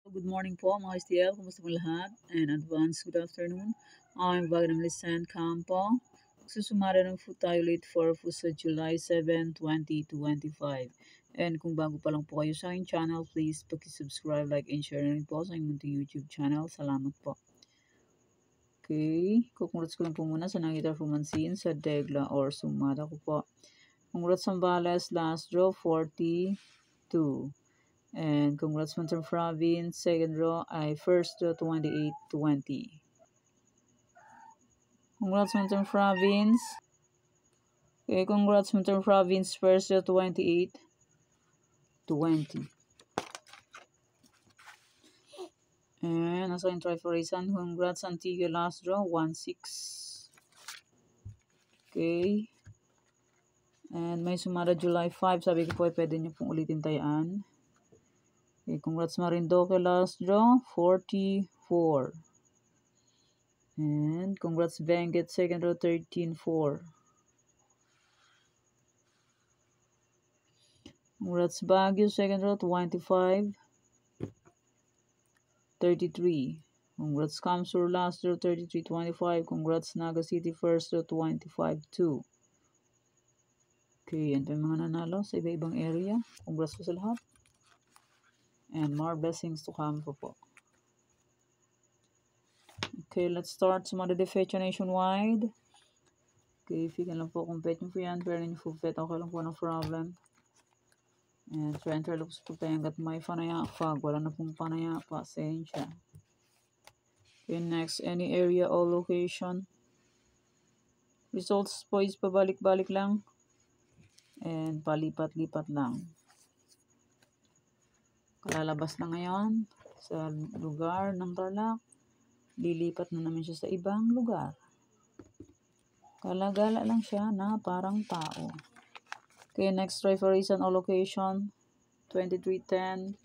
Good morning po mga STL, kumusta po lahat? And advance good afternoon. I'm Wagner Lisan Campo. Susumara ng po tayo late for po sa July 7, 2025. And kung bago pa lang po kayo sa aking channel, please subscribe, like, and share na rin po sa aking munting YouTube channel. Salamat po. Okay, kukongrats ko lang po muna sa nangitar pumansin sa Degla or Sumada ko po. Congrats Sambales, last draw 42. And congrats Mountain Province, second row ay first row 28-20. Congrats Mountain Province. Okay, congrats Mountain Province, first row 28-20. And nasa yung try for reason, congrats Antigua last draw 1-6. Okay. And may sumara July 5, sabi ko po ay pwede nyo pong ulitin tayaan. Okay, congrats Marindoque last draw 44. And congrats Benguet second row 13-4. Congrats Baguio second row 25-33. Congrats Kamsur last row 33-25. Congrats Naga City first row 25-2. Okay, yan pa yung mga nanalo sa iba-ibang area. Congrats po sa lahat. And more blessings to come po. Okay, let's start sa mga defecho nationwide. Okay, if you can lang po kung pet nyo po yan, pero nyo po pet, okay lang po, no problem. And try looks po tayo hanggat may panaya. Pag wala na pong panaya, pasensya. Okay, next, any area or location. Results po is pabalik-balik lang. And palipat-lipat lang. Kalalabas na ngayon sa lugar ng Tarlac. Lilipat na naman siya sa ibang lugar. Kalagala lang siya na parang tao. Okay, next try for reason or location. 2310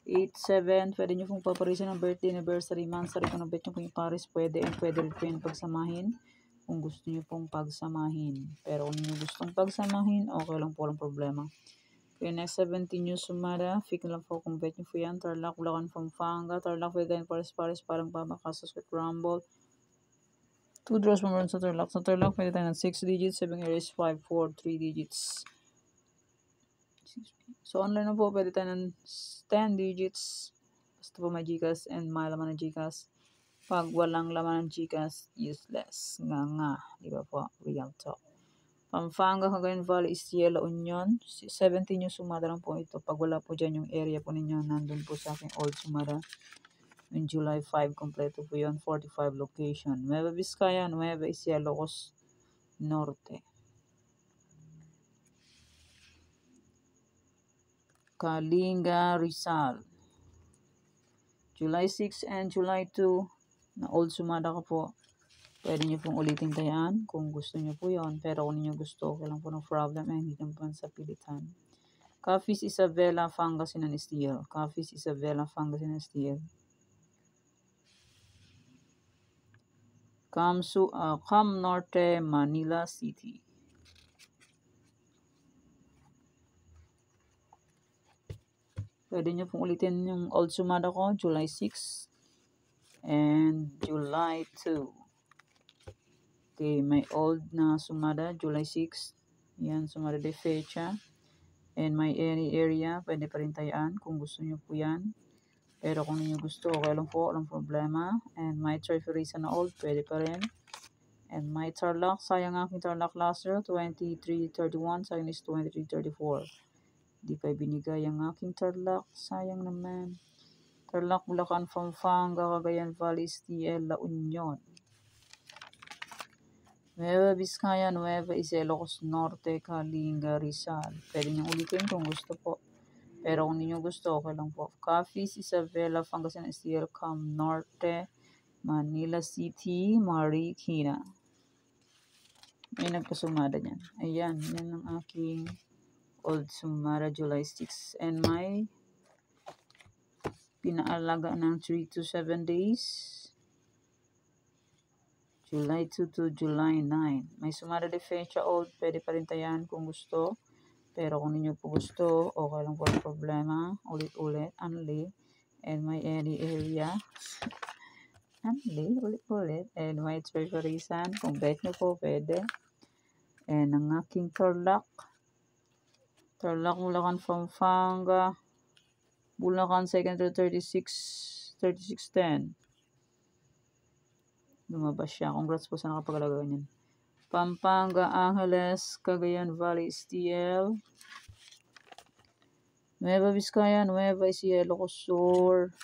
87. Pwede nyo pong paparisan ng birthday, anniversary, month, kung nabet nyo pong iparis, pwede, and pwede rin po yung pagsamahin kung gusto nyo pong pagsamahin. Pero kung nyo gustong pagsamahin, okay lang po, walang problema. Okay, next 17 nyo sumada. Fik lang po kung bet nyo po yan. Tarlac, Bulacan, Pampanga. Tarlac, pwede kayo paris-paris, parang pamakasos with rumble. 2 draws mo sa Tarlac. Sa Tarlac, pwede tayo ng 6 digits, 7 areas, 5, 4, 3 digits. So, online na po, pwede tayo ng 10 digits. Basta po may GCash and may laman ng GCash. Pag walang laman ng GCash, useless. Nga. Di ba po? Real talk. Pampanga, Cagayan Valley, Istiela, Union. 17 yung sumada lang po ito. Pag wala po dyan yung area po ninyo, nandun po sa aking old sumada. Yung July 5, kompleto po yun. 45 location. Nueva Vizcaya, Nueva Ecija, Ilocos Norte. Kalinga, Rizal. July 6 and July 2, na old sumada ka po. Pwede nyo pong ulitin tayaan kung gusto nyo po yon. Pero kung ninyo gusto, okay lang po ng problem and hindi naman po sa pilitan. Capiz, Isabela, Pangasinan, Steel. Capiz, Isabela, Pangasinan, Steel. Cam Norte, Manila City. Pwede nyo pong ulitin yung old sumada ko, July 6 and July 2. Okay, may old na sumada, July 6. Yan, sumada de fecha. And may any area, pwede pa rin tayaan kung gusto nyo po yan. Pero kung ninyo gusto, okay lang po, walang problema. And may Trifurisa na old, pwede pa rin. And my Tarlac, sayang aking Tarlac last year, 23-31, sayang is 23-34. Di pa binigay ang aking Tarlac, sayang naman. Tarlac, Bulacan, Pampanga, Cagayan Valley, STL, La Union. Nueva Vizcaya, Nueva Ecija, Ilocos Norte, Kalinga, Rizal. Pwede nyo ulitin kung gusto po. Pero kung ninyo gusto, okay lang po. Capiz, Isabela, Pangasinan, STL, Cam Norte, Manila City, Marikina. May nagpasumada niyan. Ayan, yan ang aking old sumada, July 6. And may pinaalaga ng 3 to 7 days. July 2 to July 9. May sumada de fecha old, pwede pa rin tayan kung gusto. Pero kung ninyo po gusto, okay lang po ang problema. Ulit-ulit, only. and my any area. Hindi, ulit-ulit. And my treasury san, kung bet nyo po, pwede. And ang aking Tarlac, Bulacan, Pampanga, Bulacan, second to 3610. Lumabas siya. Congrats po sa nakapagalaga niyan. Pampanga, Angeles, Cagayan Valley, STL. Nueva Vizcaya, Nueva Ecija, Ilocos Sur,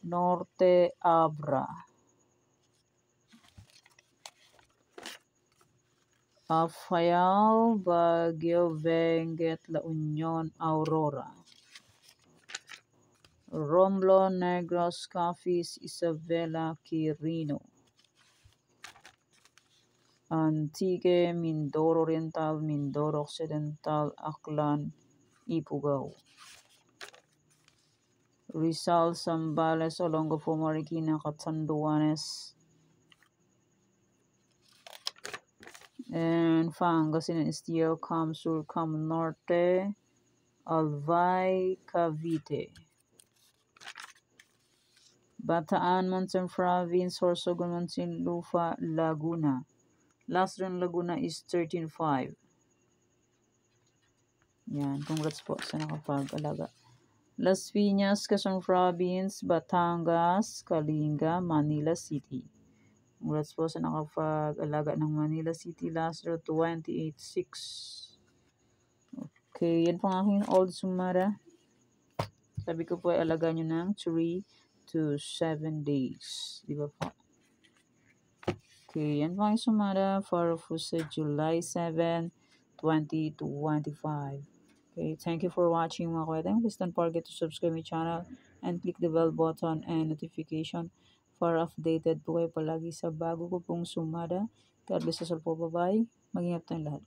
Norte, Abra. Apayao, Baguio, Benguet, La Union, Aurora. Romblon, Negros, Capiz, Isabela, Quirino. Antique, Mindoro Oriental, Mindoro Occidental, Aklan, Ipugao. Rizal, Zambales, Olongapo, Marikina, Catanduanes. And Pangasinan, STL, Cam Sur, Cam Norte, Albay, Cavite. Bataan, Monson Province, Sorsogon, Muntinlupa, Laguna. Last run Laguna is 13.5. Yan, congrats po sa nakapag-alaga. Las Piñas, Quezon Province, Batangas, Kalinga, Manila City. Congrats po sa nakapag-alaga ng Manila City. Last row 28.6. Okay, yan po ang aking old sumara. Sabi ko po ay alaga nyo ng 3 to 7 days. Di ba po? Okay, yan po ang sumara for sa July 7, 2025. Okay, thank you for watching mga kweteng. Please don't forget to subscribe my channel and click the bell button and notification for updated po kayo palagi sa bago ko pong sumada. God bless us all po. Bye-bye. Mag-ingat tayong lahat.